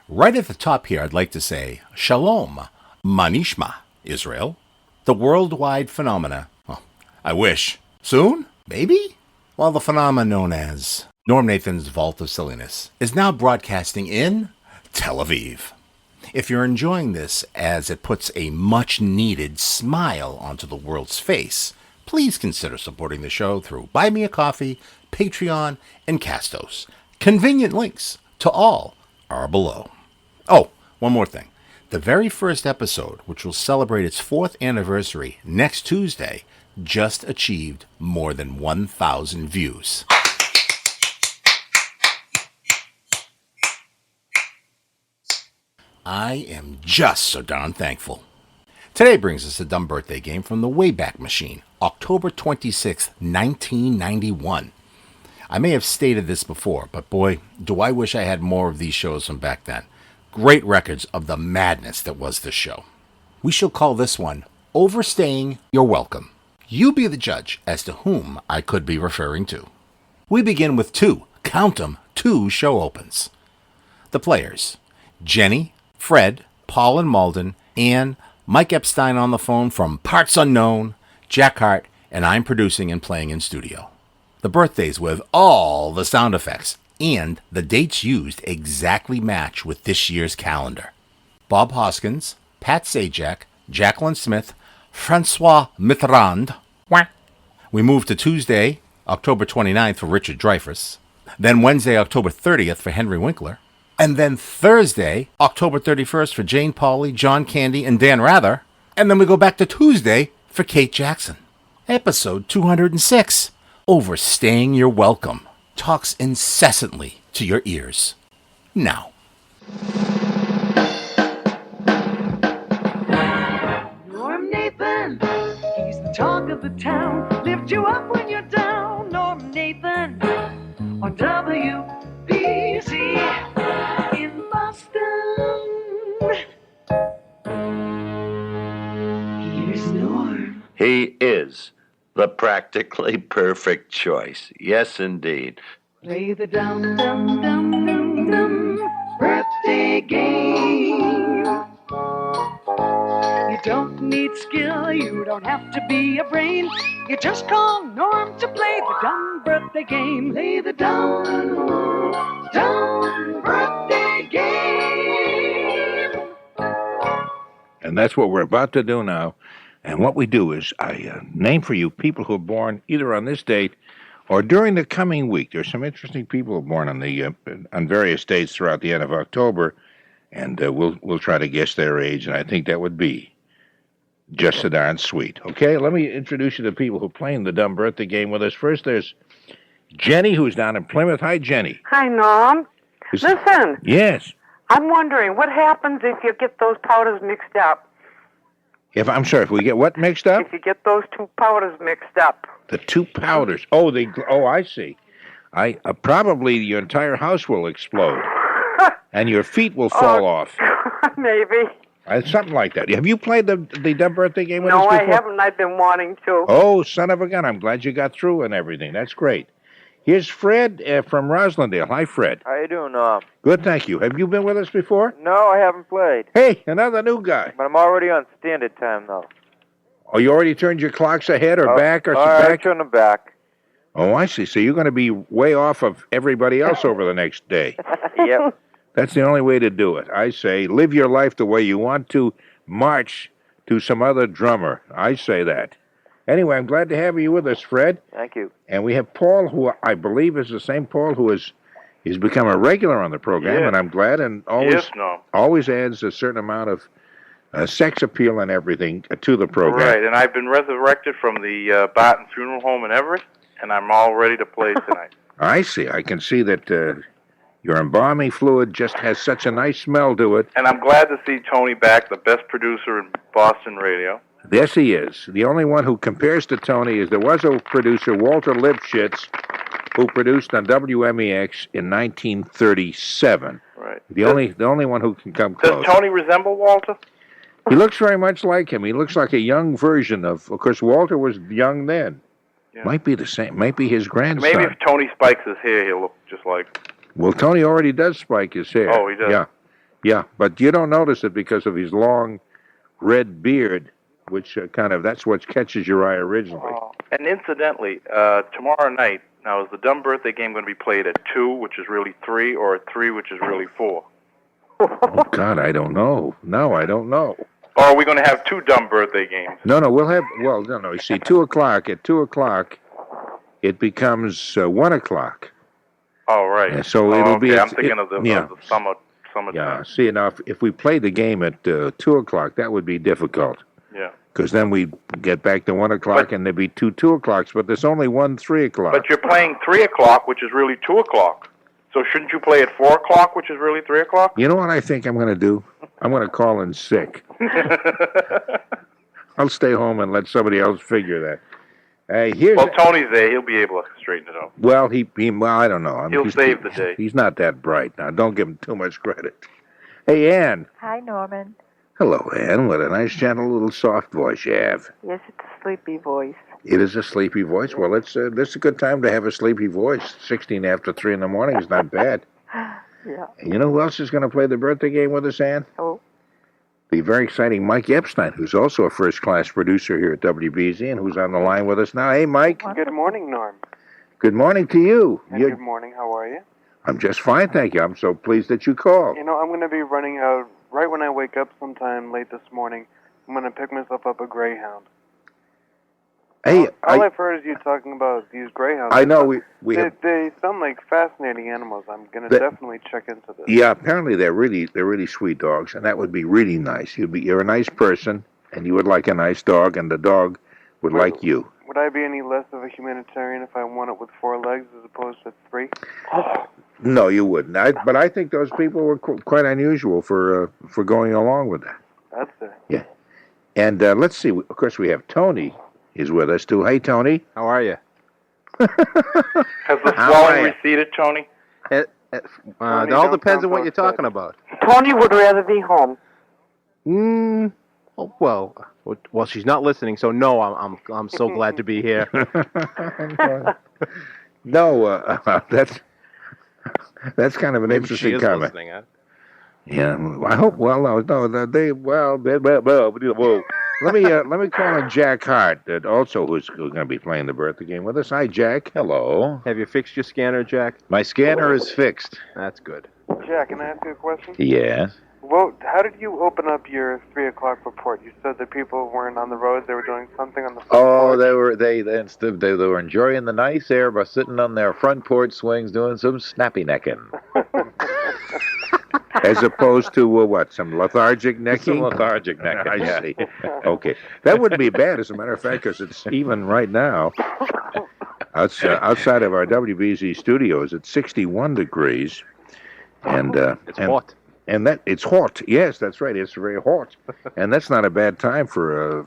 Right at the top here, I'd like to say, Shalom, Neesh-ma, Israel. The worldwide phenomena. Well, I wish. Soon? Maybe? Well, the phenomena known as Norm Nathan's Vault of Silliness is now broadcasting in Tel Aviv. If you're enjoying this as it puts a much-needed smile onto the world's face, please consider supporting the show through Buy Me a Coffee, Patreon, and Castos. Convenient links to all are below. Oh, one more thing. The very first episode, which will celebrate its 4th anniversary next Tuesday, just achieved more than 1,000 views. I am just so darn thankful. Today brings us a dumb birthday game from the Wayback Machine, October 26, 1991. I may have stated this before, but boy, do I wish I had more of these shows from back then. Great records of the madness that was this show. We shall call this one Overstaying Your Welcome. You be the judge as to whom I could be referring to. We begin with two show opens. The players, Jennie, Fred, Paul and Malden, and Mike Epstein on the phone from parts unknown, Jack Harte, and I'm producing and playing in studio. The birthdays with all the sound effects and the dates used exactly match with this year's calendar. Bob Hoskins, Pat Sajak, Jacqueline Smith, Francois Mitterrand. We move to Tuesday, October 29th for Richard Dreyfuss, then Wednesday, October 30th for Henry Winkler, and then Thursday, October 31st for Jane Pauley, John Candy, and Dan Rather, and then we go back to Tuesday for Kate Jackson. Episode 206, Overstaying Your Welcome, talks incessantly to your ears. Now. Norm Nathan, he's the talk of the town. Lift you up when you're down. Norm Nathan on WBC in Boston. Here's Norm. He is the practically perfect choice. Yes, indeed. Play the dum dum dum dum dum birthday game. You don't need skill, you don't have to be a brain. You just call Norm to play the dumb birthday game. Play the dumb birthday game. And that's what we're about to do now. And what we do is I name for you people who are born either on this date or during the coming week. There's some interesting people who are born on various dates throughout the end of October, and we'll try to guess their age, and I think that would be just so darn sweet. Okay, let me introduce you to people who are playing the dumb birthday game with us. First, there's Jennie, who's down in Plymouth. Hi, Jennie. Hi, Norm. Listen. Yes. I'm wondering, what happens if you get those powders mixed up? If we get what mixed up? If you get those two powders mixed up. The two powders. Oh, I see. Probably your entire house will explode, and your feet will fall off. Maybe. Something like that. Have you played the dumb birthday game with us before? No, I haven't. I've been wanting to. Oh, son of a gun. I'm glad you got through and everything. That's great. Here's Fred from Roslindale. Hi, Fred. How you doing, Norm? Good, thank you. Have you been with us before? No, I haven't played. Hey, another new guy. But I'm already on standard time, though. Oh, you already turned your clocks ahead or back or I back? turned them back. Oh, I see. So you're going to be way off of everybody else over the next day. Yep. That's the only way to do it. I say live your life the way you want to. March to some other drummer. I say that. Anyway, I'm glad to have you with us, Fred. Thank you. And we have Paul, who I believe is the same Paul who he's become a regular on the program, Yeah. and I'm glad, and always adds a certain amount of sex appeal and everything to the program. Right, and I've been resurrected from the Barton Funeral Home in Everett, and I'm all ready to play tonight. I see. I can see that your embalming fluid just has such a nice smell to it. And I'm glad to see Tony back, the best producer in Boston radio. Yes, he is. The only one who compares to Tony is there was a producer, Walter Lipschitz, who produced on WMEX in 1937. Right. The only one who can come close. Does Tony resemble Walter? He looks very much like him. He looks like a young version of course, Walter was young then. Yeah. Might be the same. Might be his grandson. Maybe if Tony spikes his hair, he'll look just like... Well, Tony already does spike his hair. Oh, he does? Yeah. Yeah, but you don't notice it because of his long red beard, which that's what catches your eye originally. And incidentally, tomorrow night, now is the dumb birthday game going to be played at 2, which is really 3, or at 3, which is really 4? Oh, God, I don't know. No, I don't know. Or are we going to have 2 dumb birthday games? No, we'll have, no, you see, 2 o'clock, at 2 o'clock, it becomes 1 o'clock. Oh, right. Yeah, so it'll be... I'm thinking of the summer Yeah, time. see, now, if we play the game at 2 o'clock, that would be difficult. Yeah. Because then we'd get back to 1 o'clock, and there'd be 2 o'clocks, but there's only 1 3 o'clock. But you're playing 3 o'clock, which is really 2 o'clock. So shouldn't you play at 4 o'clock, which is really 3 o'clock? You know what I think I'm going to do? I'm going to call in sick. I'll stay home and let somebody else figure that. Well, Tony's there. He'll be able to straighten it out. Well, I don't know. He'll save the day. He's not that bright. Now, don't give him too much credit. Hey, Ann. Hi, Norman. Hello, Ann. What a nice, gentle, little soft voice you have. Yes, it's a sleepy voice. It is a sleepy voice. Well, this is a good time to have a sleepy voice. 16 after 3 in the morning is not bad. Yeah. And you know who else is going to play the birthday game with us, Ann? Oh. The very exciting Mike Epstein, who's also a first-class producer here at WBZ and who's on the line with us now. Hey, Mike. Good morning, Norm. Good morning to you. Good morning. How are you? I'm just fine, thank you. I'm so pleased that you called. You know, I'm going to be running out right when I wake up sometime late this morning. I'm going to pick myself up a Greyhound. Hey, all I've heard is you talking about these Greyhounds. I know they sound like fascinating animals. I'm going to definitely check into this. Yeah, apparently they're really sweet dogs, and that would be really nice. You're a nice person, and you would like a nice dog, and the dog would like you. Would I be any less of a humanitarian if I want it with 4 legs as opposed to 3? No, you wouldn't. But I think those people were quite unusual for going along with that. That's it. Yeah. And let's see. Of course, we have Tony is with us too. Hey, Tony. How are you? Has the swelling receded, Tony? It all depends on what you're talking about. Tony would rather be home. Oh, well, she's not listening, so no. I'm so glad to be here. No, that's kind of an interesting she is comment. Listening, huh? Yeah, I hope. Well, whoa. Let me call in Jack Harte, who's going to be playing the birthday game with us. Hi, Jack. Hello. Have you fixed your scanner, Jack? My scanner is fixed. That's good. Jack, can I ask you a question? Yes. Well, how did you open up your 3 o'clock report? You said that people weren't on the road; they were doing something on the front porch. They were enjoying the nice air by sitting on their front porch swings doing some snappy necking. As opposed to what? Some lethargic necking? Some lethargic necking. I see. Okay, that wouldn't be bad, as a matter of fact, because it's even right now. Outside of our WBZ studios, it's 61 degrees, and it's hot. And it's hot. Yes, that's right. It's very hot, and that's not a bad time for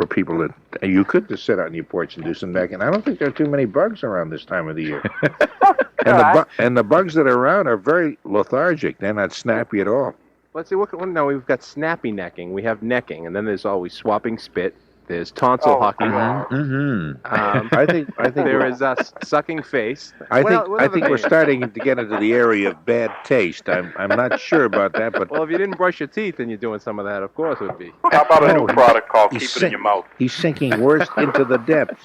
people that you could just sit out on your porch and do some necking. I don't think there are too many bugs around this time of the year. And the bugs that are around are very lethargic. They're not snappy at all. Let's see. No, we've got snappy necking. We have necking, and then there's always swapping spit. There's tonsil hucking. I think there is sucking face. I think we're starting to get into the area of bad taste. I'm not sure about that, but well, if you didn't brush your teeth and you're doing some of that, of course it would be. How about a new product called Keep It in Your Mouth? He's sinking worse into the depths.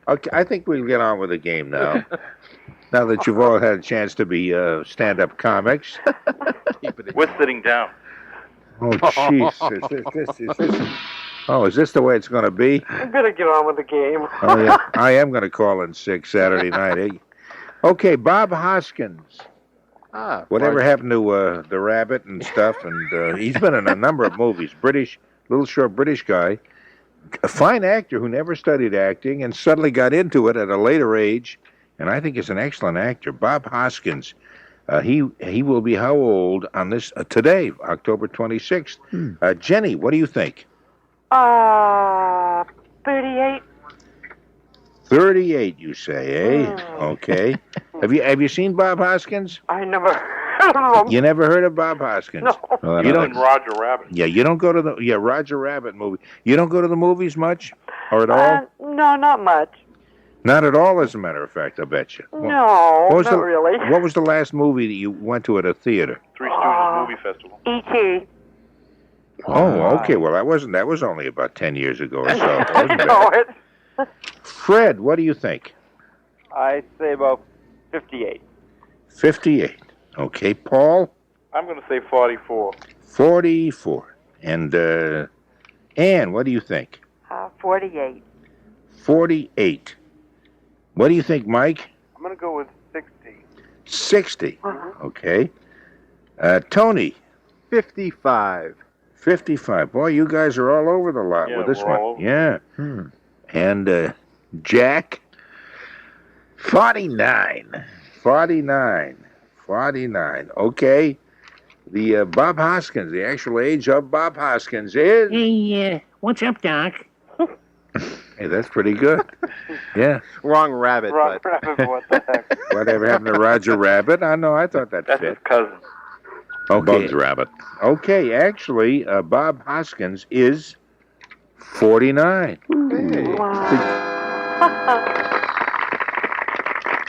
Okay, I think we'll get on with the game now. Now that you've all had a chance to be stand-up comics. We're sitting down. Oh, jeez. Is this the way it's going to be? I'm going to get on with the game. Oh, yeah. I am going to call in sick Saturday night. Eh? Okay, Bob Hoskins. Whatever happened to the rabbit and stuff? And he's been in a number of movies. Little short British guy. A fine actor who never studied acting and suddenly got into it at a later age. And I think he's an excellent actor. Bob Hoskins. He will be how old on this today, October 26th? Jennie, what do you think? 38. 38, you say, eh? Okay. Have you seen Bob Hoskins? I never heard of him. You never heard of Bob Hoskins? No. You don't Roger Rabbit. Yeah, you don't go to the Roger Rabbit movie. You don't go to the movies much, or at all? No, not much. Not at all, as a matter of fact, I bet you. No, What was not the- really. What was the last movie that you went to at a theater? Three Stooges Movie Festival. E.T. Oh, okay. Well, that was only about 10 years ago or so. It wasn't know bad. it. Fred, what do you think? I say about 58. 58. Okay, Paul? I'm going to say 44. 44. And Ann, what do you think? 48. 48. What do you think, Mike? I'm going to go with 60. 60. Okay. Tony? 55. 55. Boy, you guys are all over the lot Yeah, with this we're one. all over. Yeah. And Jack? 49. 49. 49. Okay. The Bob Hoskins, the actual age of Bob Hoskins is... Hey, what's up, Doc? Hey, that's pretty good. Yeah. Wrong rabbit, Wrong but rabbit, what the heck? Whatever happened to Roger Rabbit? I know, I thought that That's fit. his cousin. Okay. Bugs Rabbit. Okay, actually, Bob Hoskins is 49.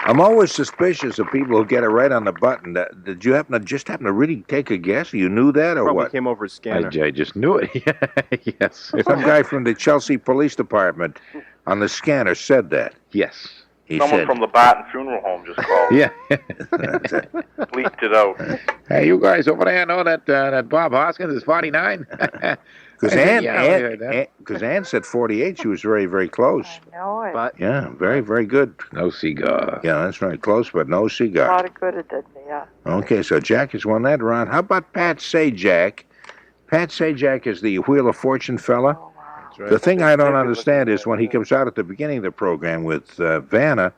I'm always suspicious of people who get it right on the button. Did you happen to really take a guess? You knew that or probably what? came over a scanner. I just knew it. Yes. Some guy from the Chelsea Police Department on the scanner said that. Yes. He Someone said, from the Barton Funeral Home just called. Yeah. Leaked it out. Hey, you guys over there know that Bob Hoskins is 49? Because I said, yeah, I heard that. Ann said 48. She was very, very close. I know it. But Yeah, very, very good. No cigar. Yeah, that's right. Close, but no A cigar. lot of good it did me, yeah. Okay, so Jack has won that round. How about Pat Sajak? Pat Sajak is the Wheel of Fortune fella. Oh, wow. that's right. The thing I don't understand is when he comes out at the beginning of the program with Vanna,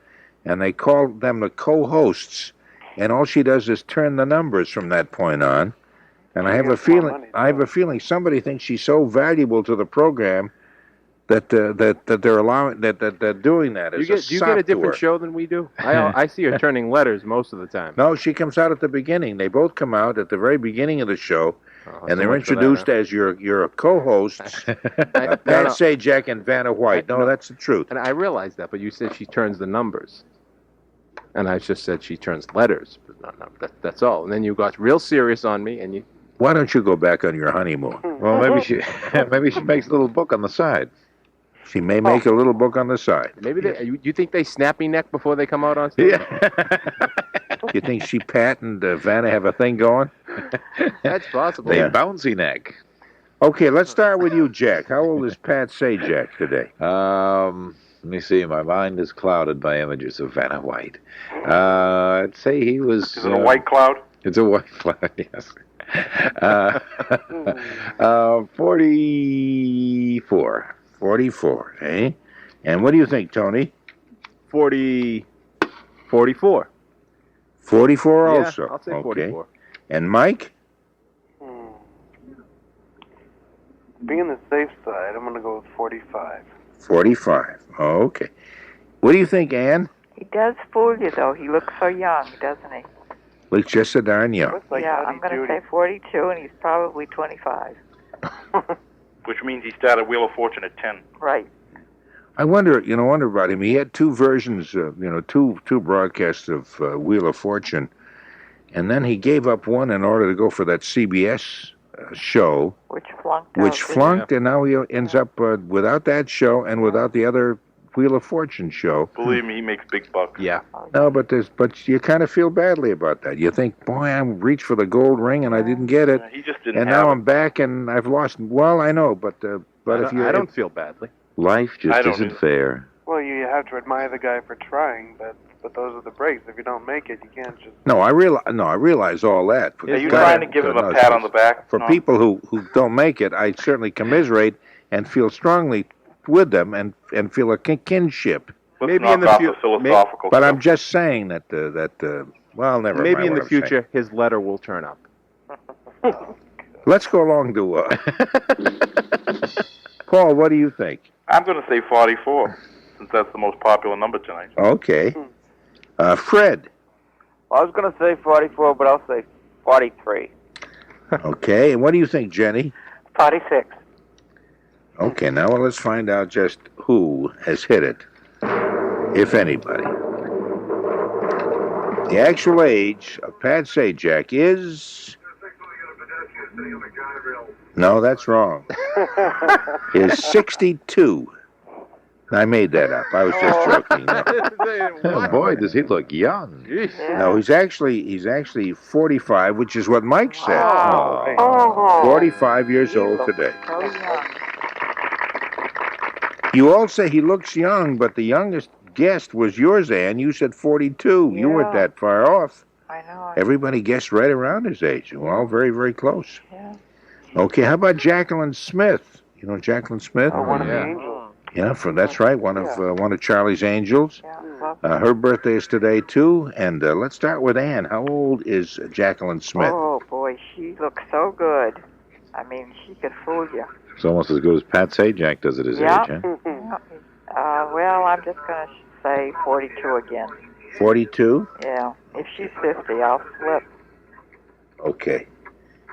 and they call them the co-hosts, and all she does is turn the numbers from that point on. And I have a gets more feeling, money, I have a feeling somebody thinks she's so valuable to the program that they're allowing that they're doing that as do you get a different show than we do? I see her turning letters most of the time. No, she comes out at the beginning. They both come out at the very beginning of the show, and they're introduced as your co-hosts, Pat Sajak and Vanna White. No, that's the truth. And I realize that, but you said she turns the numbers. And I just said she turns letters, but not numbers. That's all. And then you got real serious on me, and you... Why don't you go back on your honeymoon? Well, maybe she makes a little book on the side. She may make a little book on the side. Maybe you think they snappy neck before they come out on stage? Yeah. You think she, Pat, and Vanna have a thing going? That's possible. They bouncy neck. Okay, let's start with you, Jack. How old is Pat Sajak today? Let me see. My mind is clouded by images of Vanna White. I'd say he was... Is it a white cloud? It's a white cloud, yes. 44. 44, eh? And what do you think, Tony? 44. 44 Yeah, also. I'll say Okay. 44. And Mike? Being the safe side, I'm going to go with 45. 45. Oh, okay. What do you think, Ann? He does fool you, though. He looks so young, doesn't he? Looks just so darn young. Looks like yeah, Howdy I'm going to Doody. say 42, and he's probably 25. Which means he started Wheel of Fortune at 10. Right. I wonder about him. He had two versions, two broadcasts of Wheel of Fortune, and then he gave up one in order to go for that CBS show, Which flunked out. which didn't flunked, and now he ends up without that show and without the other Wheel of Fortune show. Believe me, he makes big bucks. Yeah. No, but you kind of feel badly about that. You think, boy, I reached for the gold ring and I didn't get it, He just didn't and have now it. I'm back and I've lost. Well, I know, but if you, I don't feel badly. Life I just don't isn't either. fair. Well, you have to admire the guy for trying, but those are the breaks. If you don't make it, you can't just... No, I realize all that. Are you trying to give him a pat on the back? For No. people who don't make it, I certainly commiserate and feel strongly with them and feel a kinship. Let's Maybe knock in the off fu- the philosophical But stuff. I'm just saying that well, never Maybe mind in what the I'm saying. future, his letter will turn up. Let's go along to Paul. What do you think? I'm going to say 44, since that's the most popular number tonight. Okay, Fred. I was going to say 44, but I'll say 43. Okay, and what do you think, Jenny? 46. Okay, now let's find out just who has hit it. if anybody. The actual age of Pat Sajak is... No, that's wrong. Is 62. I made that up. I was just joking. No. Oh, boy, does he look young. No, he's actually 45, which is what Mike said. Oh. 45 years old today. So young. You all say he looks young, but the youngest guest was yours, Ann. You said 42. You weren't Yeah. that far off. I know. Everybody guessed right around his age. We're all very, very close. Yeah. Okay, how about Jacqueline Smith? You know Jacqueline Smith? Oh, one of the angels. Yeah, that's right. One of Charlie's angels. Yeah. Her birthday is today too. And let's start with Ann. How old is Jacqueline Smith? Oh, boy, she looks so good. I mean, she could fool you. It's almost as good as Pat Sajak does at his Yeah. age, huh? Well, I'm just going to say 42 again. 42. Yeah. If she's 50, I'll flip. Okay.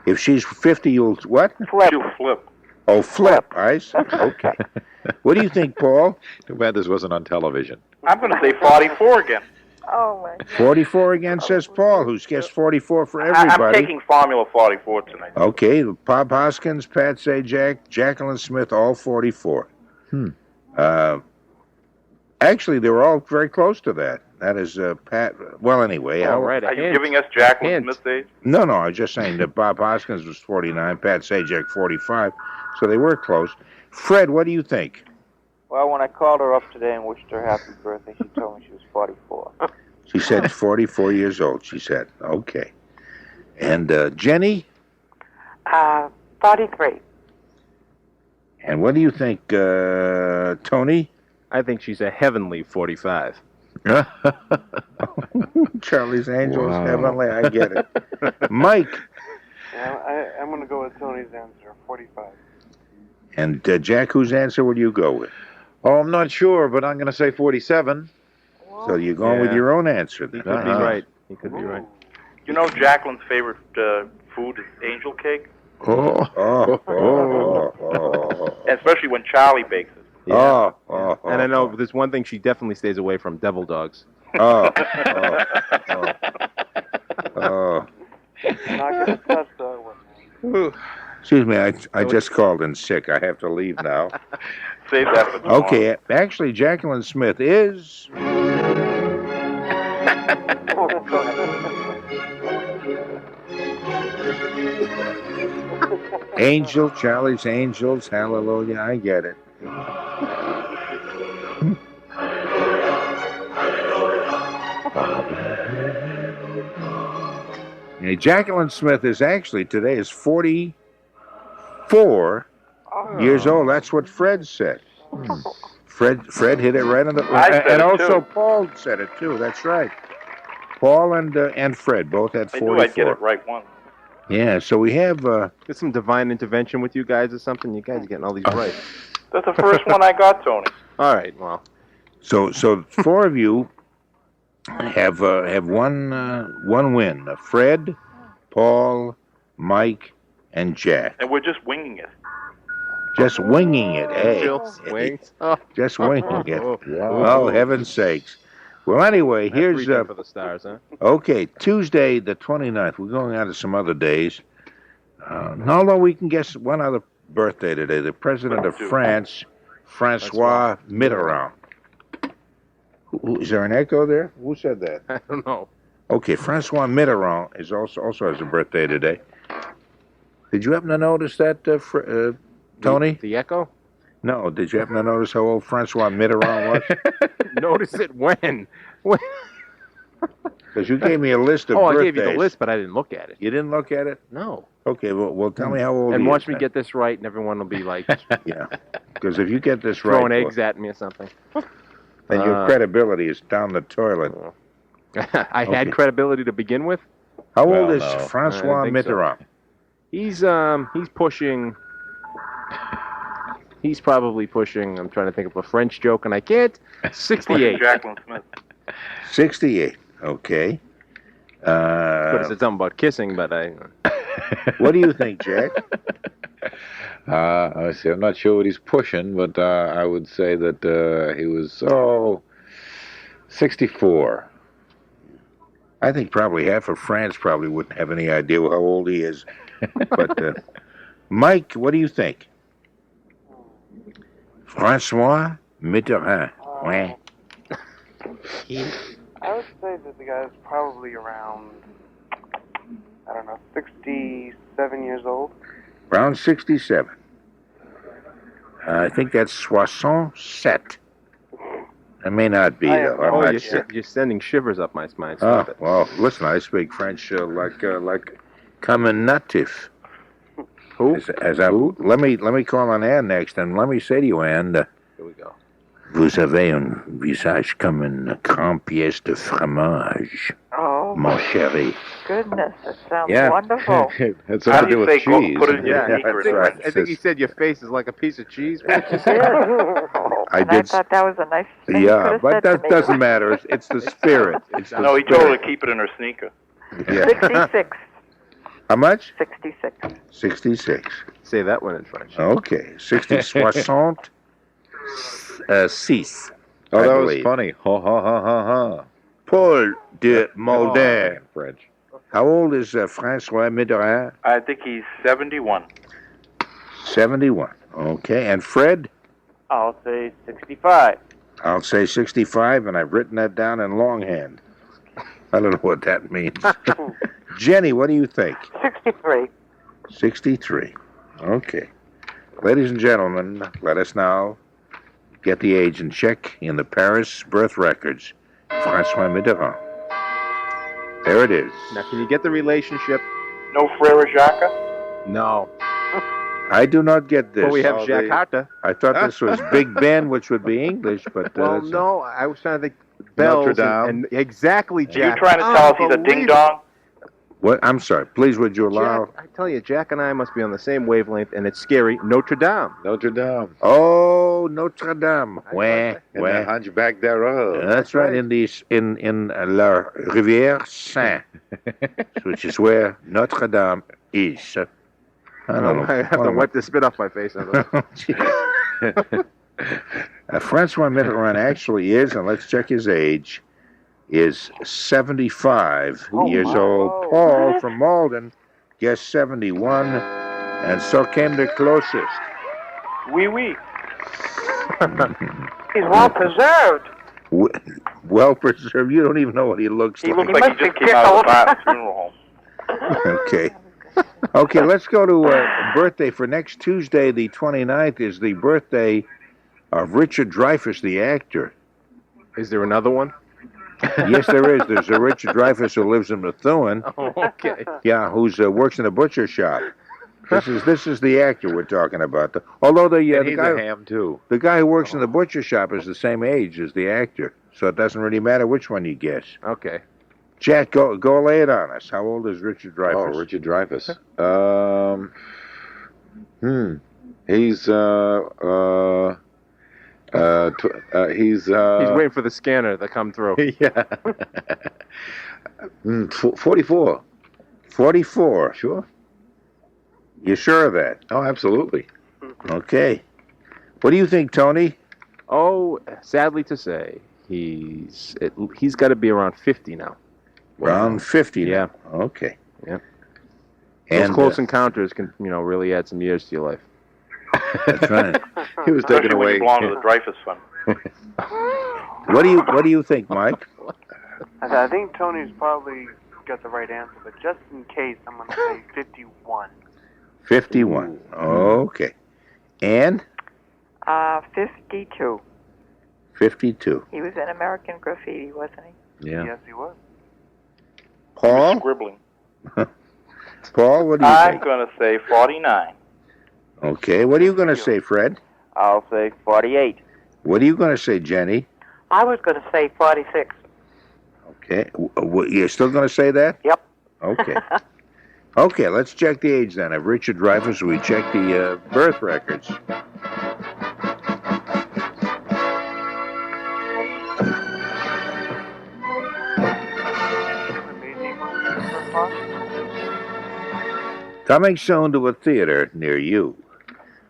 If she's 50, you'll what? Flip. She'll flip. Oh, flip. I see. Okay. What do you think, Paul? Too bad this wasn't on television. I'm going to say 44 again. Oh, my. 44 again, says Paul, who's guessed 44 for I'm everybody. taking Formula 44 tonight. Okay, Bob Hoskins, Pat Sajak, Jacqueline Smith, all 44. Actually, they were all very close to that. That is Pat. Well, anyway. All right, Are you giving us Jacqueline Smith's age? No, I was just saying that Bob Hoskins was 49, Pat Sajak 45, so they were close. Fred, what do you think? Well, when I called her up today and wished her happy birthday, she told me she was 44. She said 44 years old, she said. Okay. And Jenny? 43. And what do you think, Tony? I think she's a heavenly 45. Charlie's Angels, Wow. heavenly, I get it. Mike? Yeah, I'm going to go with Tony's answer, 45. And Jack, whose answer will you go with? Oh, I'm not sure, but I'm going to say 47. So you're going with your own answer He then? could be right. He could be right. You know Jacqueline's favorite food is angel cake? And especially when Charlie bakes it. Yeah. And I know there's one thing she definitely stays away from: devil dogs. Not going to touch that one. Excuse me, I just called in sick. I have to leave now. Save that for tomorrow. Okay, actually, Jacqueline Smith is... Angel, Charlie's Angels, hallelujah, I get it. Jacqueline Smith is actually, today is 44 years old. That's what Fred said. Fred hit it right on the... I said and it also too. Paul said it too, that's right. Paul and Fred both had I 44. knew I'd get it right once. Yeah, so we have... Get some divine intervention with you guys or something. You guys are getting all these right. That's the first one I got, Tony. All right, well. So four of you have one win. Fred, Paul, Mike, and Jack. And we're just winging it. Just winging it, eh? Angels, wings. Oh. Just winging it. Oh, heaven's sakes. Well, anyway, here's... Reaching for the stars, huh? Okay, Tuesday the 29th. We're going on to some other days. Although we can guess one other birthday today. The president of France, Francois Mitterrand. Is there an echo there? Who said that? I don't know. Okay, Francois Mitterrand is also has a birthday today. Did you happen to notice that, Tony? The echo? No, did you happen to notice how old Francois Mitterrand was? Notice it when? Because you gave me a list of I birthdays. gave you the list, but I didn't look at it. You didn't look at it? No. Okay, well tell me how old And he watch is me then. get this right, and everyone will be like Yeah, because if you get this right, throwing eggs at me or something. then your credibility is down the toilet. I had credibility to begin with. How old Well, is no. Francois I think so. Mitterrand? He's pushing. He's probably pushing. I'm trying to think of a French joke, and I can't. 68. Jacqueline Smith. 68. Okay. Could have said something about kissing, but I. What do you think, Jack? I see. I'm not sure what he's pushing, but I would say that he was 64. I think probably half of France probably wouldn't have any idea how old he is. But Mike, what do you think? François Mitterrand. Ouais. I would say that the guy's probably around, I don't know, 67 years old. Around 67. I think that's 67. It may not be, though. I'm not sure. You're sending shivers up my spine. Oh, Stop it. well, listen, I speak French like common native. Who? Let me call on Anne next, and let me say to you, Anne, Here we go. vous avez un visage comme une grande pièce de fromage, Oh, mon chéri. goodness, it sounds Yeah. wonderful. That's How something do to you do with say go, cheese. put it in your Yeah, sneaker? that's right. I think he said your face is like a piece of cheese. I And did I thought that was a nice thing you could Yeah, have but said to that me. doesn't matter. It's the spirit. It's the No, he told her spirit. to keep it in her sneaker. Yeah. 66. How much? 66. 66. Say that one in French. Okay. 66. Oh, I that was believe. funny. Ha ha ha ha ha. Paul de Oh, Malden. French. How old is François Mitterrand? I think he's 71. 71. Okay. And Fred? I'll say 65. I'll say 65, and I've written that down in longhand. I don't know what that means. Jenny, what do you think? 63. 63. Okay. Ladies and gentlemen, let us now get the age and check in the Paris birth records. François Mitterrand. There it is. Now, can you get the relationship? No Frere Jacques? No. I do not get this. Well, we have Jacques Harte. I thought this was Big Ben, which would be English, but Well, that's no, I was trying to think bells Notre Dame. and exactly Are Jack. you trying to tell us he's a ding-dong? what? I'm sorry. Please, would you allow? Jack, I tell you, Jack and I must be on the same wavelength, and it's scary. Notre Dame. Notre Dame. Oh, Notre Dame. I Ouais, thought And the ouais. hunchback thereof. That's right. In La Rivière Saint, which is where Notre Dame is. I don't know. I have to wipe the spit off my face. Francois Mitterrand actually is, and let's check his age, is 75 years old. Paul from Malden guessed 71, and so came the closest. Oui, oui. He's well preserved. Well preserved. You don't even know what he looks He like. looks like he just came out of the Barton funeral home. Okay. Okay, let's go to a birthday for next Tuesday, the 29th, is the birthday of Richard Dreyfuss, the actor. Is there another one? Yes, there is. There's a Richard Dreyfuss who lives in Methuen. Oh, okay. Yeah, who's works in a butcher shop. This is the actor we're talking about. Although And the he's guy a ham, too. the guy who works in the butcher shop is the same age as the actor, so it doesn't really matter which one you guess. Okay. Jack, go lay it on us. How old is Richard Dreyfuss? Oh, Richard Dreyfuss. He's He's waiting for the scanner to come through. yeah. 44. 44. Sure. You sure of that? Oh, absolutely. Okay. What do you think, Tony? Oh, sadly to say, he's got to be around 50 now. Around 50 now. Yeah. Okay. Yeah. And Those close encounters can, really add some years to your life. that's right. He was taken Especially when away. you belong to the Dreyfus Fund. What do you think, Mike? I think Tony's probably got the right answer, but just in case, I'm going to say 51. 51. Okay. And 52. 52. He was in American Graffiti, wasn't he? Yeah. Yes, he was. Paul? Scribbling. Paul, what do you I'm think? going to say 49. Okay. What are you going to say, Fred? I'll say 48. What are you going to say, Jenny? I was going to say 46. Okay. You're still going to say that? Yep. Okay. Okay, let's check the age then. Of Richard Dreyfuss, we check the birth records. Coming soon to a theater near you.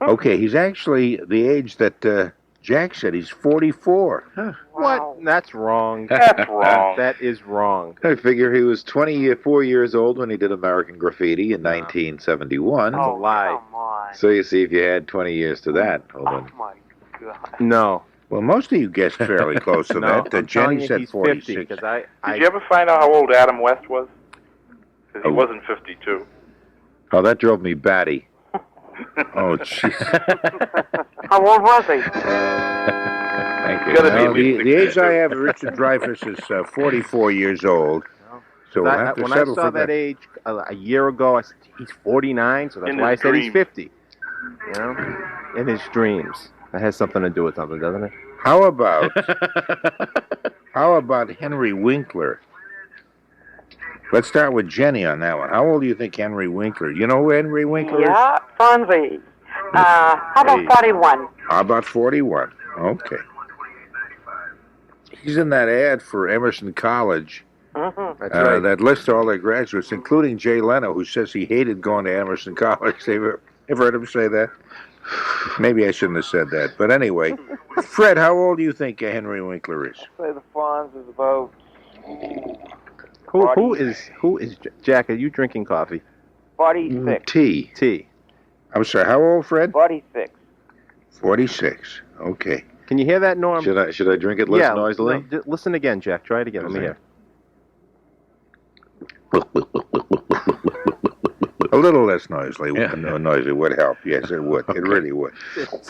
Okay, he's actually the age that Jack said he's 44. Huh. What? That's wrong. That's wrong. That is wrong. I figure he was 24 years old when he did American Graffiti in 1971. That's a lie. Come on. So you see if you add 20 years to that. Hold on. Oh, my God. No. Well, most of you guessed fairly close to No, that. I'm telling Jenny you said he's 46. 50 because I Did you ever find out how old Adam West was? Because he Oh. wasn't 52. Oh, that drove me batty. Oh, jeez. How old was he? Thank you. Gotta be No, at least the age 62. I have of Richard Dreyfuss is 44 years old. So we'll have to when I settle saw for that age a year ago, I said he's 49, so that's In why I his said he's dreams. 50. You know, in his dreams. That has something to do with something, doesn't it? How about Henry Winkler? Let's start with Jenny on that one. How old do you think Henry Winkler? You know who Henry Winkler is? Yeah, Fonzie. How about Hey. 41? How about 41? Okay. He's in that ad for Emerson College Mm-hmm. That's right. that lists all their graduates, including Jay Leno, who says he hated going to Emerson College. Ever heard him say that? Maybe I shouldn't have said that. But anyway, Fred, how old do you think Henry Winkler is? Say the Fonz is about Who is Jack? Are you drinking coffee? 46. Tea. I'm sorry, how old, Fred? 46. 46. Okay. Can you hear that, Norm? Should I drink it less yeah, noisily? no, listen again, Jack. Try it again. Let me hear. A little less noisily would help. Yes, it would. It really would.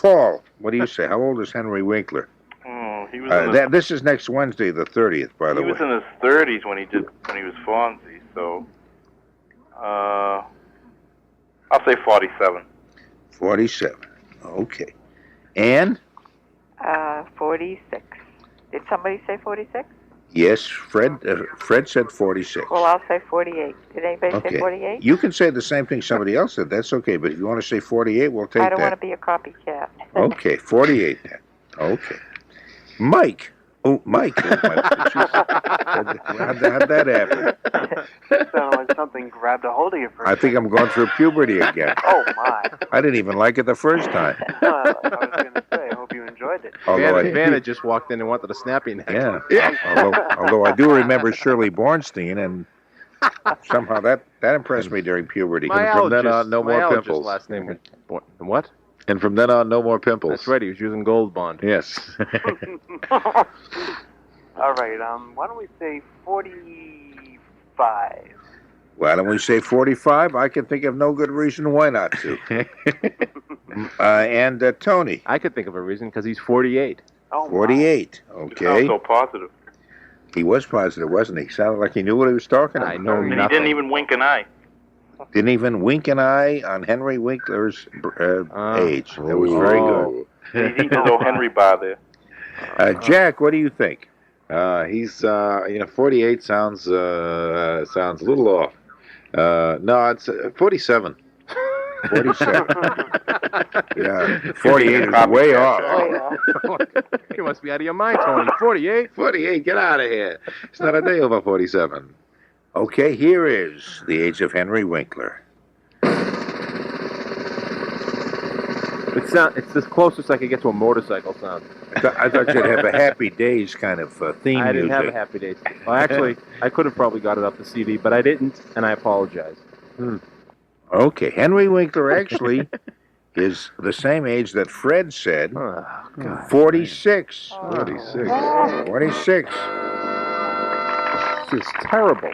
Paul, what do you say? How old is Henry Winkler? Oh, he was in his, This is next Wednesday, the 30th, by the he way. was in his 30s when he was Fonzie. So, I'll say 47. 47. Okay. Ann? 46. Did somebody say 46? Yes, Fred said 46. Well, I'll say 48. Did anybody say 48? You can say the same thing somebody else said. That's okay. But if you want to say 48, we'll take that. I don't want to be a copycat. Okay, 48 then. Okay. Mike. Oh, Mike. How'd that happen? Sounded like something grabbed a hold of you for a I think I'm going through puberty again. Oh, my. I didn't even like it the first time. I was going to say, I hope you enjoyed it. Vanna just walked in and wanted a snappy neck. Yeah. Although I do remember Shirley Bornstein, and somehow that impressed me during puberty. My From then allergist, on, no my more allergist's pimples. last name was what? And from then on, no more pimples. That's right. He was using Gold Bond. Yes. All right, why don't we say 45? Why don't we say 45? I can think of no good reason why not to. And Tony. I could think of a reason because he's 48. Oh, 48. You Okay. sound so positive. He was positive, wasn't he? Sounded like he knew what he was talking about. I know And he nothing. didn't even wink an eye. Didn't even wink an eye on Henry Winkler's age. That was very good. He's eating his old Henry bar there. Jack, what do you think? He's 48 sounds a little off. No, it's 47. 47. Yeah, 48 is way off. You must be out of your mind, Tony. 48? 48, get out of here. It's not a day over 47. Okay, here is the age of Henry Winkler. It's the closest I could get to a motorcycle sound. I thought you'd have a Happy Days kind of theme I didn't have a music. Happy Days. Well, actually, I could have probably got it off the CD, but I didn't, and I apologize. Okay, Henry Winkler actually is the same age that Fred said. Oh, God. 46. 46. 46. This is terrible.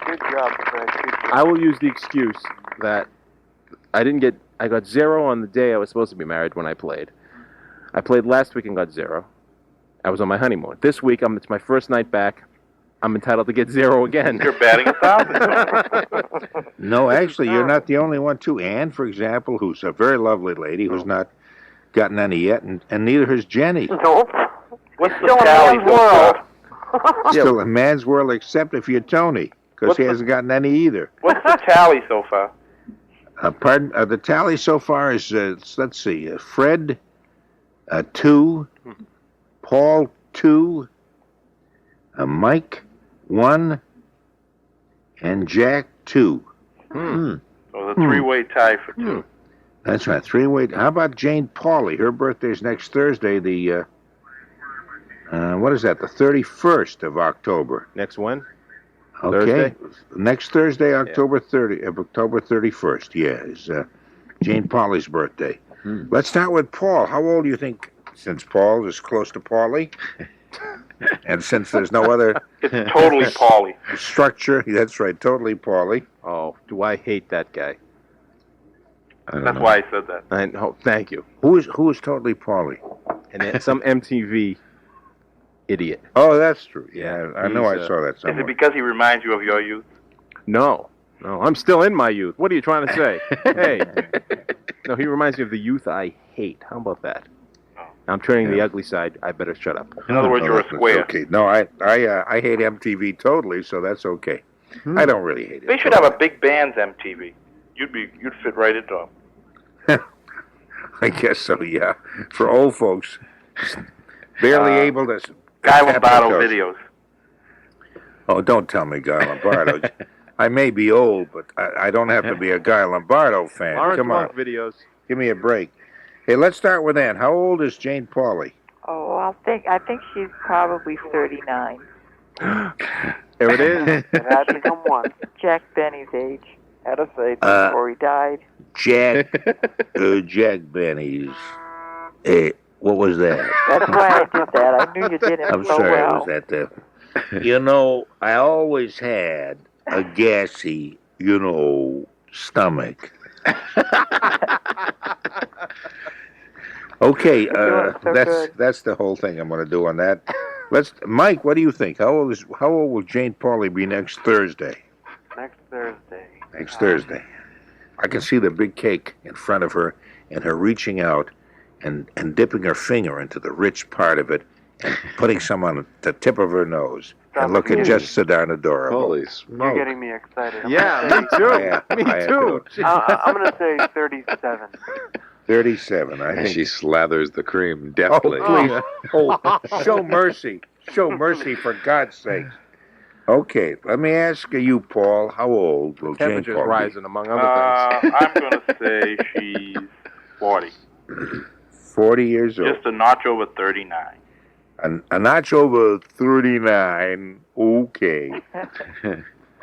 Good job, Fred. Good job. I will use the excuse that I got 0 on the day I was supposed to be married when I played. I played last week and got 0. I was on my honeymoon. This week, it's my first night back. I'm entitled to get 0 again. You're batting 1,000. No, actually, you're not the only one, too. Anne, for example, who's a very lovely lady who's not gotten any yet, and neither has Jenny. Nope. What's the Still a tally man's so world. far? Still a man's world, except if you're Tony, because he hasn't gotten any either. What's the tally so far? The tally so far is, let's see, Fred, 2, Paul, 2, Mike, 1, and Jack, 2. So it's a three-way tie for 2. That's right. 3-way. How about Jane Pauley? Her birthday's next Thursday. What is that? The 31st of October. Next when? Okay. Thursday? Next Thursday, October 31st. Yeah, is Jane Pauley's birthday. Let's start with Paul. How old do you think? Since Paul is close to Pauley, and since there's no other It's totally Paulie. structure, that's right, totally Pauley. Oh, do I hate that guy? That's why I said that. I know. Thank you. Who is totally Pauley? And then some MTV idiot. Oh, that's true. Yeah, I know I He's, saw that Is somewhere. it because he reminds you of your youth? No, I'm still in my youth. What are you trying to say? Hey, no, he reminds me of the youth I hate. How about that? I'm turning the ugly side. I better shut up. In other words, you're a That's square. Okay. No, I hate MTV totally, so that's okay. I don't really hate it. They should have a big band's MTV. You'd fit right into them. I guess so, yeah. For old folks, barely able to... Guy tap Lombardo their toes. videos. Oh, don't tell me Guy Lombardo. I may be old, but I don't have to be a Guy Lombardo fan. Lawrence Come on. Monk videos. Give me a break. Hey, let's start with Ann. How old is Jane Pauley? Oh, I think she's probably 39. There it is. It had to come once. Jack Benny's age. Had to say Before he died. Jack Benny's. Hey, what was that? That's why I did that. I knew you did it I'm so sorry, well. was that the... You know, I always had a gassy, stomach. Okay, doing so good. that's the whole thing I'm going to do on that. Mike, what do you think? How old will Jane Pauley be next Thursday? Next Thursday. Next Thursday. I can see the big cake in front of her and her reaching out and dipping her finger into the rich part of it and putting some on the tip of her nose and looking just so darn adorable. Holy You're smoke. getting me excited. Yeah, me too. Me too. I'm going to say 37. 37, I And think. she slathers the cream Oh, deftly. please. Oh, show mercy. Show mercy, for God's sake. Okay, let me ask you, Paul, how old will Jane Temperature's Paul be? rising, among other things. I'm going to say she's 40. 40 years old. Just a notch over 39. A notch over 39. Okay.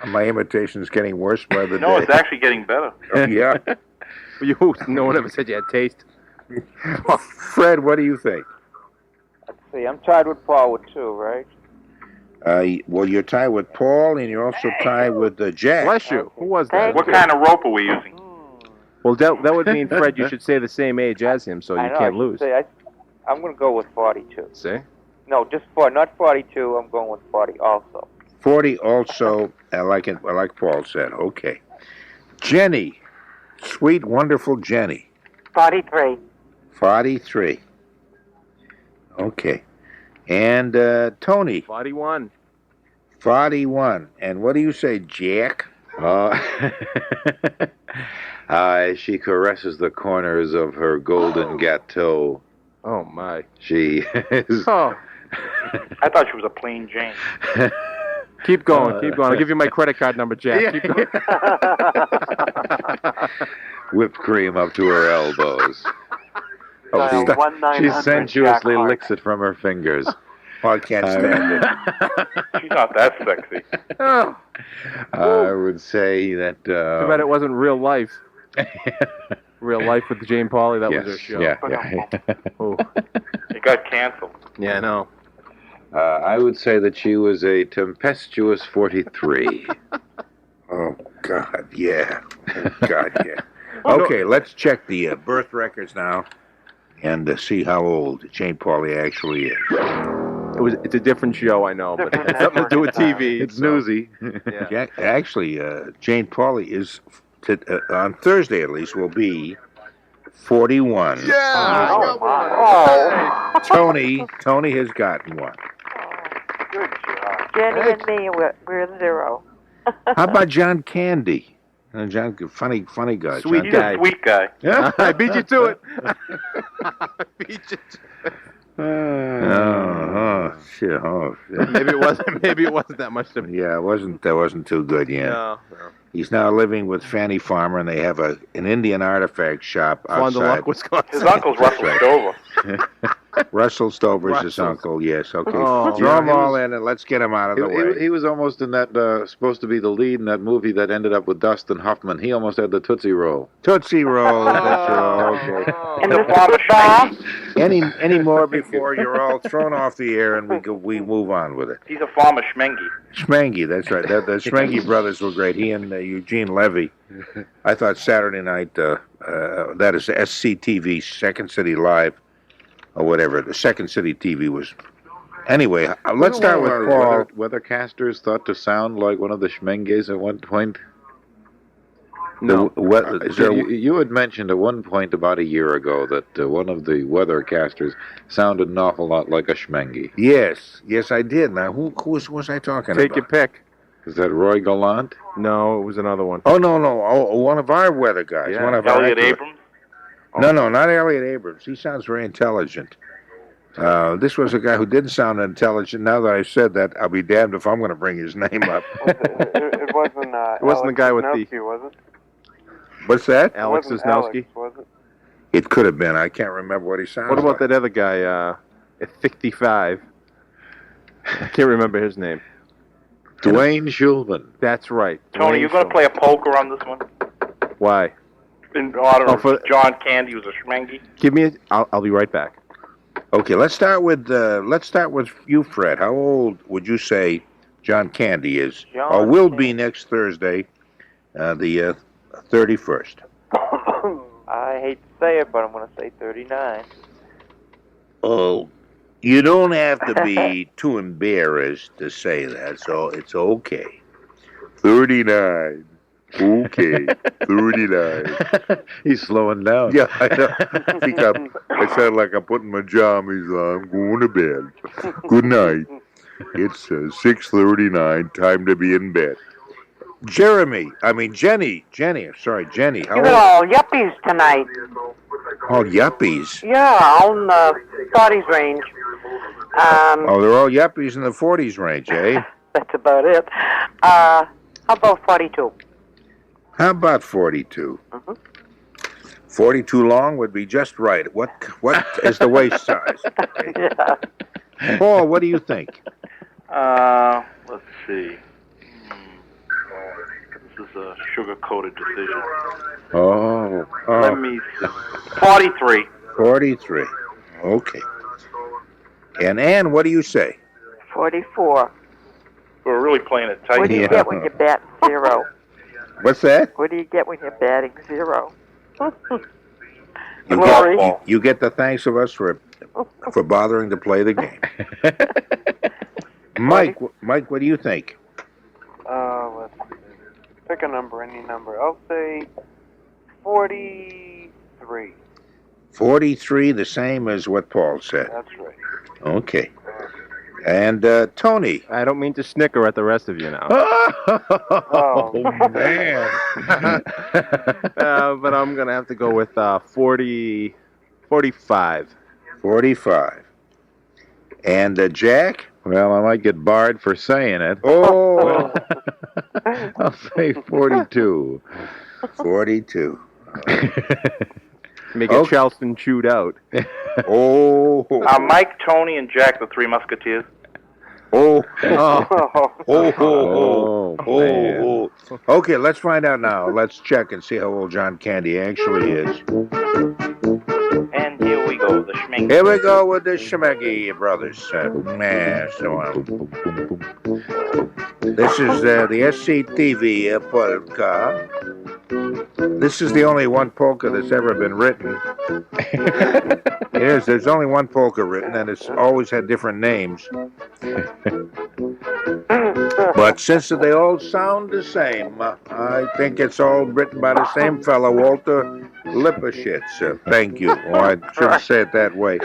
My imitation's getting worse by the No, day. it's actually getting better. Yeah. No one ever said you had taste. Fred, what do you think? Let's see, I'm tied with Paul with 2, right? Well, you're tied with Paul, and you're also tied with Jack. Bless you. Who was that? What kind of rope are we using? Well, that would mean, Fred, you should say the same age as him, so I you know, can't I should lose. say, I'm going to go with 42. See? No, just not 42. I'm going with 40 also. 40 also, I like it, like Paul said. Okay. Jennie. Sweet, wonderful Jennie. 43. 43. Okay. And Tony. 41. 41. And what do you say, Jack? She caresses the corners of her golden gâteau. Oh, my. She is... Oh. I thought she was a plain Jane. Keep going, keep going. I'll give you my credit card number, Jack. Keep going. Whipped cream up to her elbows. Dial She 1-900 sensuously Jack Harte. licks it from her fingers. Oh, I can't stand it. She's not that sexy. Oh. I would say that... Too bad it wasn't real life. Real life with Jane Pauley, that yes, was her show. Yeah. Oh. It got canceled. Yeah, I know. I would say that she was a tempestuous 43. Oh, God, yeah. Oh, God, yeah. Okay, let's check the birth records now and see how old Jane Pauley actually is. It's a different show, I know, but it's something to do with TV. It's newsy. Yeah. Actually, Jane Pauley is, on Thursday at least, will be 41. Yeah! Oh, Oh. Tony has gotten one. Good job. Jenny and me, we're 0. How about John Candy? John, funny guy. Sweet He's guy. a sweet guy. Yeah. I beat you to it. I beat you to it. Shit. Oh, shit. Maybe it wasn't that much to Yeah, that wasn't too good. Yeah. No. He's now living with Fanny Farmer, and they have an Indian artifact shop Fond du outside. Lac, Wisconsin. His uncle's Russell Stover. Russell Stover's his Russell. uncle, yes. Okay. Oh. Throw them Yeah, he all was- in and let's get him out of the way. He was almost in that, supposed to be the lead in that movie that ended up with Dustin Hoffman. He almost had the Tootsie Roll. Tootsie Roll, that's okay. And Mr. Football? Any more before you're all thrown off the air and we move on with it. He's a farmer Schmengi. Schmengi, that's right. The Schmengi brothers were great. He and Eugene Levy. I thought Saturday night, that is SCTV, Second City Live, or whatever. The Second City TV was. Anyway, let's start with Paul. Weathercasters thought to sound like one of the Schmenges at one point. No. You had mentioned at one point about a year ago that one of the weathercasters sounded an awful lot like a Schmengi. Yes, I did. Now, who was I talking Take about? your pick. Is that Roy Gallant? No, it was another one. Oh, no. Oh, one of our weather guys. Yeah. One of Elliot our Abrams. No, not Elliot Abrams. He sounds very intelligent. This was a guy who didn't sound intelligent. Now that I said that, I'll be damned if I'm going to bring his name up. It wasn't. It wasn't the guy with the. Wisnowski, was it? What's that? Alex It wasn't Wisnowski. Alex, was it? It could have been. I can't remember what he sounded What about like. that other guy, at 55? I can't remember his name. Dwayne Schulman. That's right. Tony, Dwayne you going to play a poker on this one? Schulman. Why? In honor Oh, of for- John Candy was a Schmengi. Give me I'll be right back. Okay, let's start with you, Fred. How old would you say John Candy is, or will be next Thursday, the 31st? I hate to say it, but I'm going to say 39. Oh, you don't have to be too embarrassed to say that, so it's okay. 39. Okay, 39. He's slowing down. Yeah, I know. I sound like I'm putting my jammies on. I'm going to bed. Good night. It's 6:39. Time to be in bed. Jenny. Jenny. How You got all yuppies tonight. All yuppies. Yeah, on the 40s range. They're all yuppies in the 40s range, eh? That's about it. How about 42? How about 42? 42 long would be just right. What is the waist size? Yeah. Paul, what do you think? Let's see. This is a sugar-coated decision. Let me see. 43. 43. Okay. And Ann, what do you say? 44. We're really playing it tight. What do you get when you bat 0? What's that? What do you get when you're batting 0? You get the thanks of us for bothering to play the game. Mike, what do you think? Let's see. Pick a number, any number. I'll say 43. 43, the same as what Paul said. That's right. Okay. And Tony. I don't mean to snicker at the rest of you now. Oh, man. But I'm going to have to go with 45. 45. And Jack? Well, I might get barred for saying it. Oh. I'll say 42. 42. Make it Charleston chewed out. Oh. Mike, Tony, and Jack, the Three Musketeers. Oh. Man. Okay, let's find out now. Let's check and see how old John Candy actually is. And here we go, the Schmengi. Here we go with the Schmengi brothers. This is the SCTV polka. This is the only one polka that's ever been written. It is. There's only one polka written, and it's always had different names. But since they all sound the same, I think it's all written by the same fellow, Walter Lipashitz. Thank you. Oh, I shouldn't say it that way.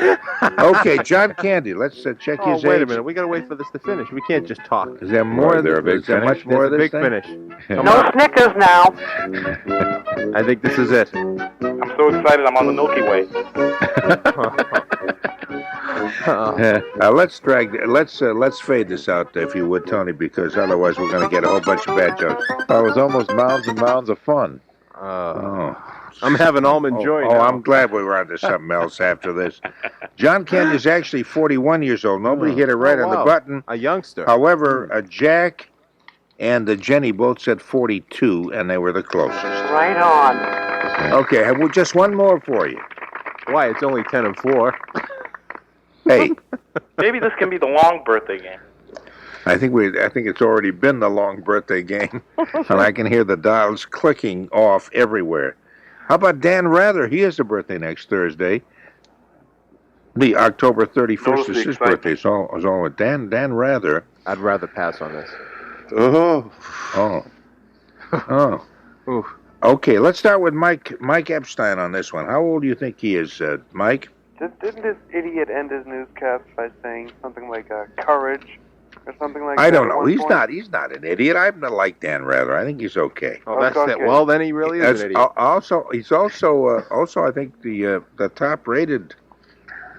Okay, John Candy. Let's check his age. Wait a minute. We got to wait for this to finish. We can't just talk. Is there more? Is there a big is there finish? much more of There's a this big thing? finish. No Snickers now. I think this is it. I'm so excited I'm on the Milky Way. Let's fade this out, if you would, Tony, because otherwise we're going to get a whole bunch of bad jokes. Oh, it was almost mounds and mounds of fun. I'm having almond joy now. Oh, I'm glad we were on to something else after this. John Kent is actually 41 years old. Nobody hit it right on the button. A youngster. However, Jack and Jennie both said 42, and they were the closest. Right on. Okay, well, just one more for you. Why? It's only 10 and 4. Hey. Maybe this can be the long birthday game. I think it's already been the long birthday game, and I can hear the dials clicking off everywhere. How about Dan Rather? He has a birthday next Thursday. The October 31st is his birthday. It's all with Dan Rather. I'd rather pass on this. Oh. Okay, let's start with Mike Epstein on this one. How old do you think he is, Mike? Didn't this idiot end his newscast by saying something like courage or something like that? I don't know. He's not an idiot. I like Dan Rather. I think he's okay. Oh, that's it. Well, then he really is an idiot. He's also I think the top-rated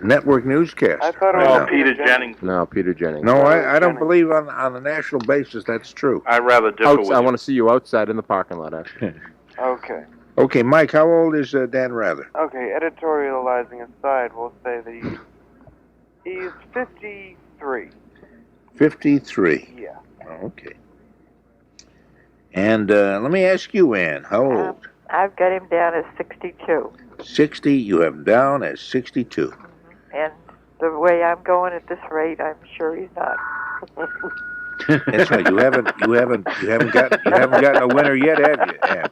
network newscast. I thought it was Peter Jennings. No, Peter Jennings. No, I don't believe on a national basis that's true. I'd rather differ with I you. want to see you outside in the parking lot, actually. Okay. Okay, Mike, how old is Dan Rather? Okay, editorializing aside, we'll say that he's 53. 53. Yeah. Okay. And let me ask you, Ann, how old? I've got him down as 62. 60. You have him down as 62. And the way I'm going at this rate, I'm sure he's not. That's right. You haven't gotten a winner yet, have you, Ann?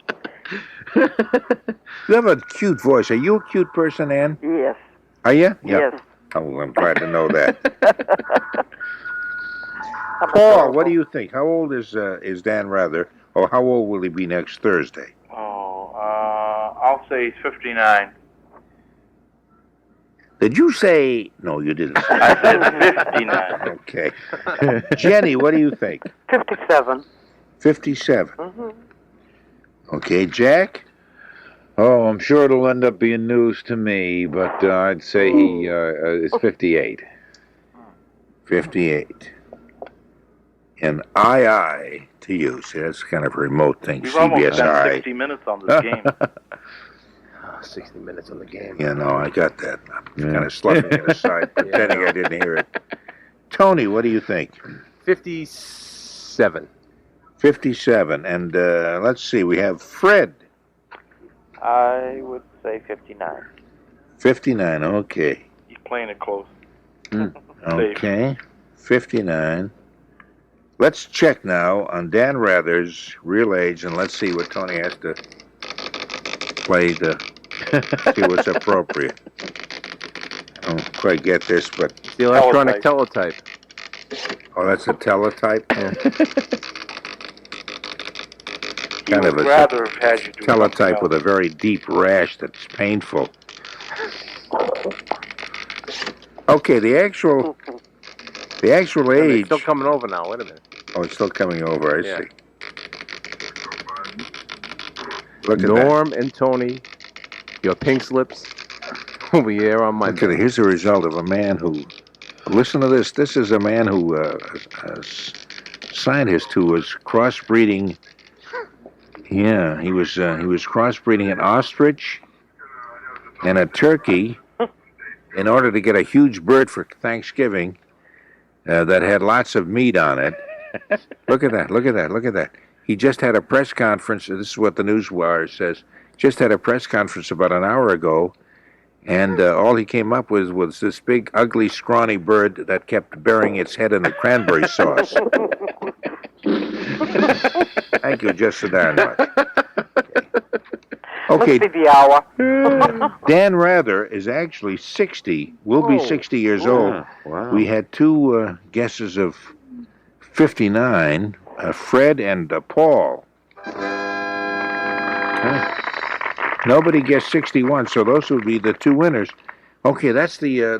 You have a cute voice. Are you a cute person, Ann? Yes. Are you? Yeah. Yes. Oh, I'm glad to know that. Paul, what do you think? How old is Dan Rather, or how old will he be next Thursday? I'll say he's 59. Did you say? No, you didn't. I said 59. Okay. Jennie, what do you think? 57. 57. Mm-hmm. Okay, Jack? Oh, I'm sure it'll end up being news to me, but I'd say he is 58. 58. And I to you. See, that's kind of a remote thing. We've almost spent CBSI. 60 minutes on this game. 60 minutes on the game. Yeah, no, I got that. I'm kind of sloughing it aside, pretending I didn't hear it. Tony, what do you think? 57. 57. And let's see, we have Fred. I would say 59. 59, okay. He's playing it close. Okay, 59. Let's check now on Dan Rather's real age, and let's see what Tony has to play to see what's appropriate. I don't quite get this, but... The electronic teletype. Oh, that's a teletype? He Kind of would a rather have had you do teletype with a very deep rash that's painful. Okay, the actual age... It's still coming over now. Wait a minute. Oh, it's still coming over, I Yeah. see. Look at Norm and Tony, your pink slips will be here on Monday. Look at it. Here's the result of a man who... Listen to this. This is a man who, scientist who was crossbreeding... Yeah, he was crossbreeding an ostrich and a turkey in order to get a huge bird for Thanksgiving that had lots of meat on it. Look at that, look at that, look at that. He just had a press conference, this is what the Newswire says, just had a press conference about an hour ago, and all he came up with was this big, ugly, scrawny bird that kept burying its head in the cranberry sauce. Thank you just so darn much. Okay. Must be the hour. Dan Rather is actually 60, will be 60 years old. Wow. We had two guesses of 59, Fred and Paul. Nobody guessed 61, so those would be the two winners. Okay, that's the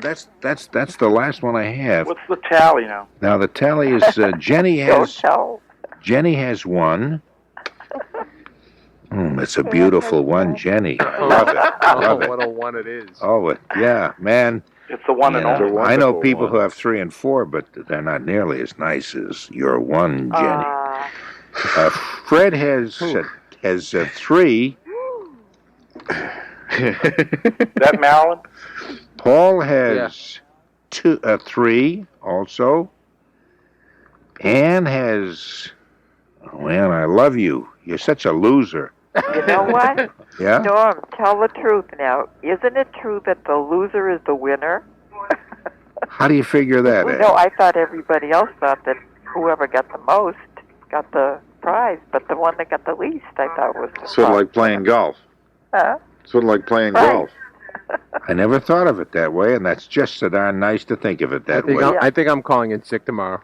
last one I have. What's the tally now? Now the tally is Jennie has one. It's a beautiful one, Jennie. I love it. I love it. What a one it is. Oh, yeah, man. It's the one and only. I know people who have 3 and 4, but they're not nearly as nice as your one, Jenny. Fred has 3. That Maryland? Paul has 3 also. Ann has. Oh, Ann, I love you. You're such a loser. You know what? Yeah? Norm, tell the truth now. Isn't it true that the loser is the winner? How do you figure that, Ann? No, I thought everybody else thought that whoever got the most got the prize, but the one that got the least, I thought was the Sort of like playing golf. Huh? Sort of like playing Right. golf. I never thought of it that way, and that's just so darn nice to think of it that way. I think I'm calling in sick tomorrow.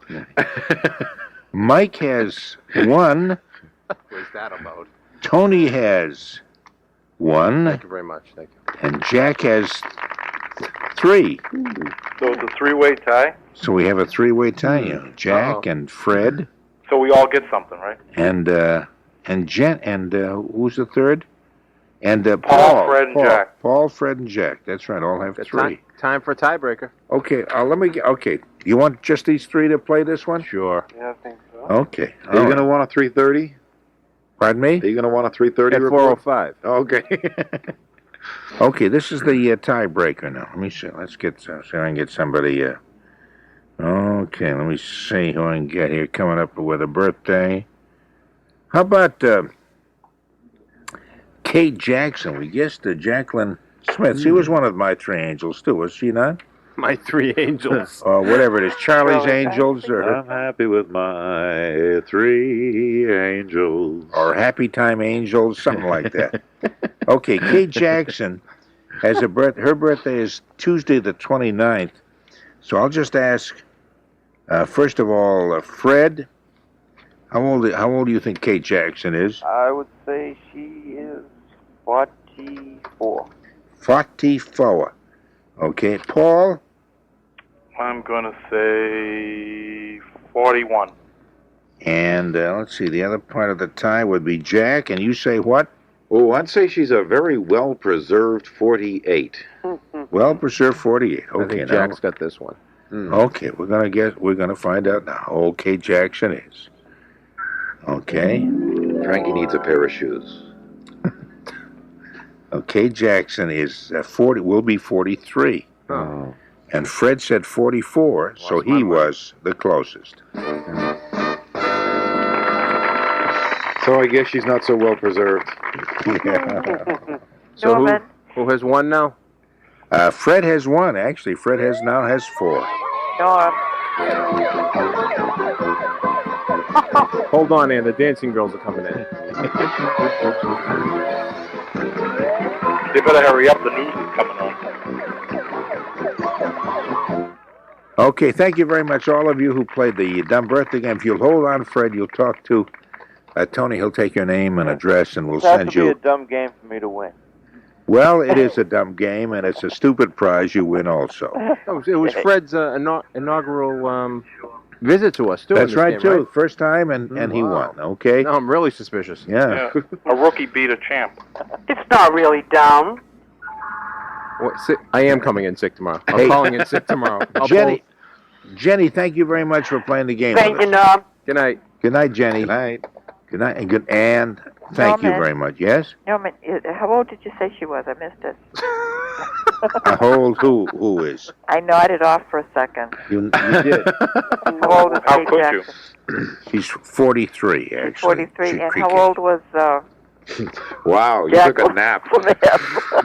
Mike has 1. What's that about? Tony has 1. Thank you very much. Thank you. And Jack has 3. So it's a 3-way tie. So we have a 3-way tie. Jack and Fred So we all get something, right? and Jen and who's the third? And Paul, Fred, and Jack. Paul, Fred, and Jack. That's right. All have 3. Time for a tiebreaker. Okay. Let me get. Okay. You want just these 3 to play this one? Sure. Yeah, I think so. Okay. Are you going to want a 3:30? Pardon me? Are you going to want a 3:30 At report? 4:05. Okay. Okay. This is the tiebreaker now. Let me see. Let's get. See if I can get somebody. Okay. Let me see who I can get here coming up with a birthday. How about Kate Jackson? We guessed Jacqueline Smith. She was one of my 3 angels too, was she not? My 3 angels. Or whatever it is, Charlie's Angels, or I'm happy with my 3 angels. or Happy Time Angels, something like that. Okay, Kate Jackson has her birthday is Tuesday the 29th. So I'll just ask, first of all, Fred, how old do you think Kate Jackson is? I would say she is 44. 44. Okay, Paul? I'm going to say 41. And let's see, the other part of the tie would be Jack, and you say what? Oh, I'd say she's a very well-preserved 48. Well preserved 48. I Okay, think now. Jack's got this one. Okay, we're gonna find out now. How old Kate Jackson is. Okay. Frankie needs a pair of shoes. Okay, Jackson is 40. Will be 43. Oh. And Fred said 44, so he was the closest. So I guess she's not so well-preserved. Yeah. So Norman. who has 1 now? Fred has 1. Actually, Fred now has 4. Norm. Hold on, Ann. The dancing girls are coming in. They better hurry up. The news is coming on. Okay, thank you very much, all of you who played the dumb birthday game. If you'll hold on, Fred, you'll talk to Tony. He'll take your name and address, and we'll It has send to be you. a dumb game for me to win. Well, it is a dumb game, and it's a stupid prize you win also. It was Fred's inaugural visit to us, too. That's in this right, game, too. First time, and he won, okay? No, I'm really suspicious. Yeah. A rookie beat a champ. It's not really dumb. I am coming in sick tomorrow. I'm Hey. calling in sick tomorrow. Jenny, thank you very much for playing the game. Thank with you, us. Norm. Good night. Good night, Jenny. Good night. Good night, and thank you Norman. very much. Yes? Norman, how old did you say she was? I missed it. How old who is? I nodded off for a second. You did. How old is How Kate could Jackson? She's 43, actually. 43. And how old was Wow, you Jack took a nap. Smith?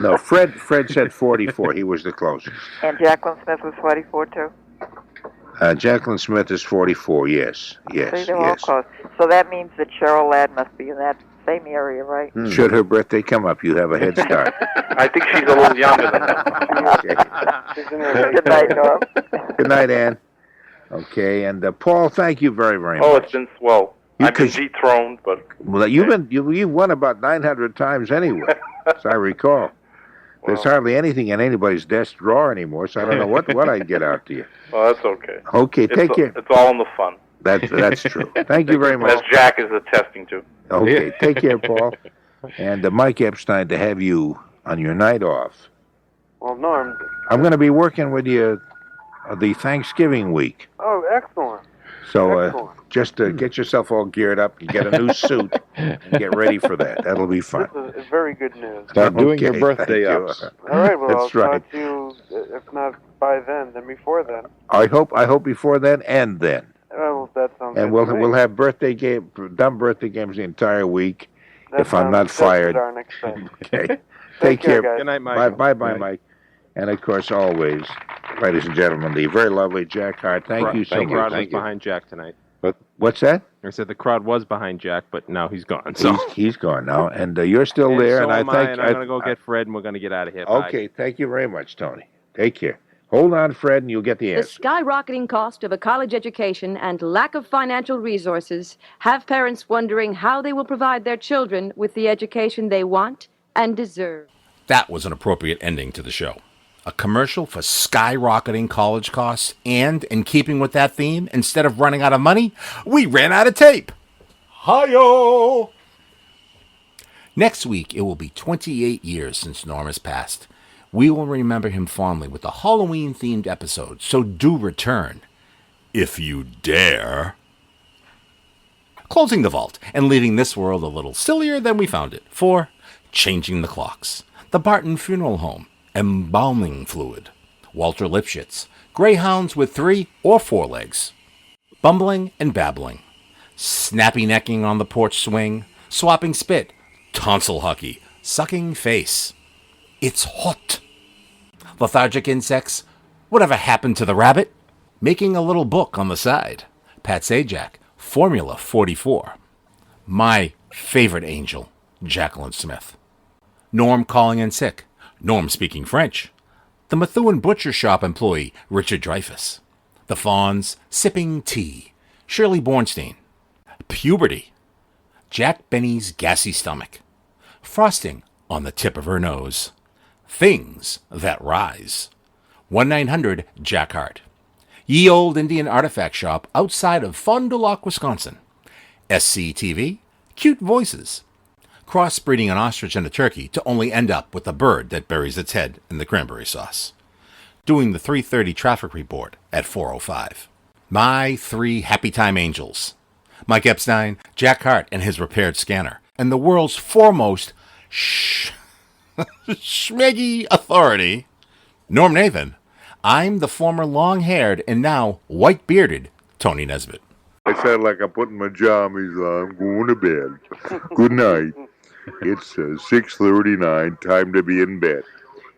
No, Fred said 44. He was the closest. And Jacqueline Smith was 44 too? Jacqueline Smith is 44, yes. Yes, See, they're all yes. close. So that means that Cheryl Ladd must be in that same area, right? Should her birthday come up, you have a head start. I think she's a little younger than that. Good night, Norm. Good night, Ann. Okay, and Paul, thank you very, very much. Oh, it's been swell. I've been 'cause- dethroned, but Well, you've won about 900 times anyway, as I recall. There's hardly anything in anybody's desk drawer anymore, so I don't know what I'd get out to you. well, that's okay. Okay, take care. It's all in the fun. That's true. Thank you very As much. Jack is attesting to. Okay, take care, Paul. And Mike Epstein, to have you on your night off. Well, Norm. I'm going to be working with you the Thanksgiving week. Oh, excellent. So Excellent. just get yourself all geared up and get a new suit and get ready for that. That'll be fun. This is very good news. Start doing your Okay, birthday thank you. ups. All right, well, That's I'll right. talk to you, if not by then before then. I hope before then and then. Well, that sounds And good to me. we'll have dumb birthday games the entire week That if I'm sounds not just fired. our next thing. Okay. Take care, care. guys. Good night, Mike. Bye, Mike. And of course, always, ladies and gentlemen, the very lovely Jack Harte. Thank you so The much. crowd was behind Jack tonight. What's that? I said the crowd was behind Jack, but now he's gone. So He's gone now, and you're still and there. so and I am think and I'm going to go get Fred, and we're going to get out of here. Bye. Okay, thank you very much, Tony. Take care. Hold on, Fred, and you'll get the The answer. skyrocketing cost of a college education and lack of financial resources have parents wondering how they will provide their children with the education they want and deserve. That was an appropriate ending to the show. A commercial for skyrocketing college costs, and in keeping with that theme, instead of running out of money, we ran out of tape. Hi-yo! Next week, it will be 28 years since Norm has passed. We will remember him fondly with a Halloween-themed episode, so do return, if you dare. Closing the vault and leaving this world a little sillier than we found it for Changing the Clocks, the Barton Funeral Home, Embalming Fluid, Walter Lipschitz, Greyhounds with 3 or 4 legs, Bumbling and Babbling, Snappy Necking on the Porch Swing, Swapping Spit, Tonsil Hucky, Sucking Face, It's Hot, Lethargic Insects, Whatever Happened to the Rabbit, Making a Little Book on the Side, Pat Sajak, Formula 44, My Favorite Angel, Jacqueline Smith, Norm Calling in Sick, Norm Speaking French, the Methuen Butcher Shop employee, Richard Dreyfuss, the Fawns Sipping Tea, Shirley Bornstein, Puberty, Jack Benny's Gassy Stomach, Frosting on the Tip of Her Nose, Things That Rise, 1-900-JACK HART, Ye Old Indian Artifact Shop outside of Fond du Lac, Wisconsin, SCTV, Cute Voices, crossbreeding an ostrich and a turkey to only end up with a bird that buries its head in the cranberry sauce, doing the 3:30 traffic report at 4:05. My 3 Happy Time Angels, Mike Epstein, Jack Harte and his repaired scanner, and the world's foremost schmeggy authority, Norm Nathan. I'm the former long-haired and now white-bearded Tony Nesbitt. I sound like I'm putting my jammies on, I'm going to bed. Good night. It's 6:39, time to be in bed.